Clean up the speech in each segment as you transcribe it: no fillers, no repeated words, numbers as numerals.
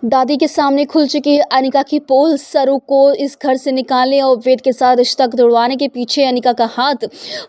दादी के सामने खुल चुकी है अनिका की पोल। सरू को इस घर से निकालने और वेद के साथ रिश्ता तुड़वाने के पीछे अनिका का हाथ।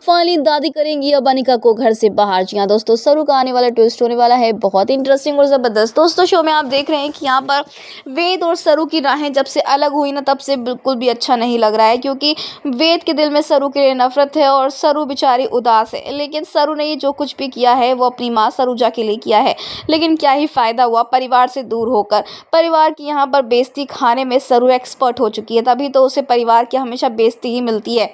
फाइनली दादी करेंगी अब अनिका को घर से बाहर। जी हाँ दोस्तों, सरू का आने वाला ट्विस्ट होने वाला है बहुत इंटरेस्टिंग और ज़बरदस्त। दोस्तों शो में आप देख रहे हैं कि यहाँ पर वेद और सरू की राहें जब से अलग हुई ना, तब से बिल्कुल भी अच्छा नहीं लग रहा है, क्योंकि वेद के दिल में सरू के लिए नफरत है और सरू बेचारी उदास है। लेकिन सरू ने ये जो कुछ भी किया है वो अपनी माँ सरूजा के लिए किया है, लेकिन क्या ही फ़ायदा हुआ परिवार से दूर होकर। परिवार की यहाँ पर बेइज्जती खाने में सरू एक्सपर्ट हो चुकी है, तभी तो उसे परिवार की हमेशा बेइज्जती ही मिलती है।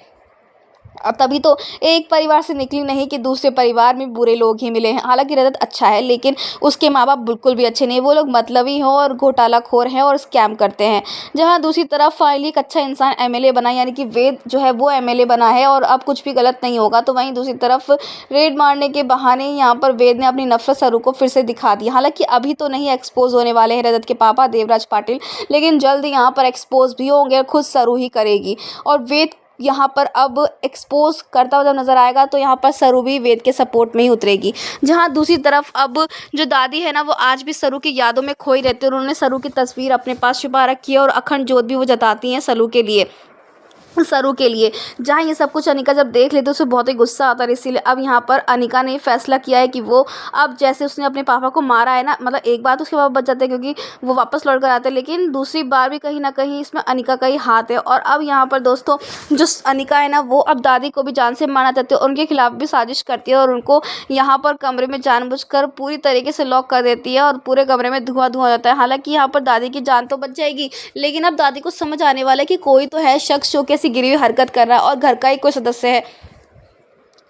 और तभी तो एक परिवार से निकली नहीं कि दूसरे परिवार में बुरे लोग ही मिले हैं। हालांकि रजत अच्छा है, लेकिन उसके माँ बाप बिल्कुल भी अच्छे नहीं। वो लोग मतलबी हो और घोटालाखोर हैं और स्कैम करते हैं। जहाँ दूसरी तरफ फाइनली एक अच्छा इंसान एमएलए बना, यानी कि वेद जो है वो एमएलए बना है और अब कुछ भी गलत नहीं होगा। तो वहीं दूसरी तरफ रेड मारने के बहाने यहाँ पर वेद ने अपनी नफरत सरू को फिर से दिखा दी। हालांकि अभी तो नहीं एक्सपोज होने वाले हैं रजत के पापा देवराज पाटिल, लेकिन जल्द यहाँ पर एक्सपोज भी होंगे, खुद सरू ही करेगी। और वेद यहाँ पर अब एक्सपोज करता हुआ जब नज़र आएगा तो यहाँ पर सरू भी वेद के सपोर्ट में ही उतरेगी। जहाँ दूसरी तरफ अब जो दादी है ना, वो आज भी सरू की यादों में खोई रहती है। उन्होंने सरू की तस्वीर अपने पास छुपा रखी है और अखंड ज्योत भी वो जताती हैं सरू के लिए। जहाँ ये सब कुछ अनिका जब देख लेती है उसे बहुत ही गुस्सा आता है। इसीलिए अब यहाँ पर अनिका ने फैसला किया है कि वो अब जैसे उसने अपने पापा को मारा है ना, मतलब एक बार तो उसके पापा बच जाते हैं क्योंकि वो वापस लौट कर आते हैं, लेकिन दूसरी बार भी कहीं ना कहीं इसमें अनिका का ही हाथ है। और अब यहाँ पर दोस्तों जो अनिका है ना, वो अब दादी को भी जान से मारना चाहती है और उनके खिलाफ भी साजिश करती है और उनको यहाँ पर कमरे में जानबूझकर पूरी तरीके से लॉक कर देती है और पूरे कमरे में धुआं धुआं हो जाता है। हालांकि यहाँ पर दादी की जान तो बच जाएगी, लेकिन अब दादी को समझ आने वाला है कि कोई तो है शख्स जो कैसी गिरी हुई हरकत कर रहा है और घर का ही कोई सदस्य है।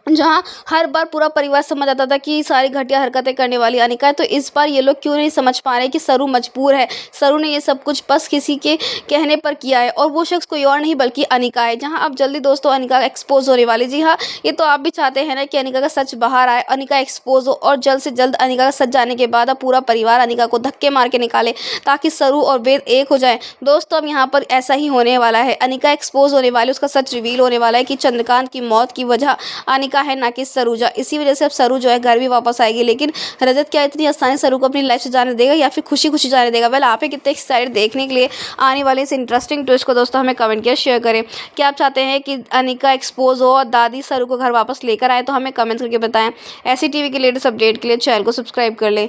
जहाँ हर बार पूरा परिवार समझ आता था कि सारी घटिया हरकतें करने वाली अनिका है, तो इस बार ये लोग क्यों नहीं समझ पा रहे कि सरू मजबूर है। सरू ने ये सब कुछ बस किसी के कहने पर किया है और वो शख्स कोई और नहीं बल्कि अनिका है। जहाँ अब जल्दी दोस्तों अनिका एक्सपोज होने वाली। जी हाँ, ये तो आप भी चाहते हैं ना कि अनिका का सच बाहर आए, अनिका एक्सपोज हो और जल्द से जल्द अनिका का सच जाने के बाद अब पूरा परिवार अनिका को धक्के मार के निकाले ताकि सरू और वेद एक हो जाए। दोस्तों अब यहाँ पर ऐसा ही होने वाला है, अनिका एक्सपोज होने वाली, उसका सच रिवील होने वाला है कि चंद्रकांत की मौत की वजह अनिका है, ना कि सरूजा। इसी वजह से अब सरू जो है घर भी वापस आएगी। लेकिन रजत क्या इतनी आसानी सरू को अपनी लाइफ से जाने देगा या फिर खुशी खुशी जाने देगा? वेल, आप ही कितने एक्साइटेड देखने के लिए आने वाले इस इंटरेस्टिंग ट्विस्ट को दोस्तों हमें कमेंट किया शेयर करें। क्या आप चाहते हैं कि अनिका एक्सपोज हो और दादी सरू को घर वापस लेकर आए? तो हमें कमेंट करके बताएं। ऐसी टीवी के लेटेस्ट अपडेट के लिए चैनल को सब्सक्राइब कर लें।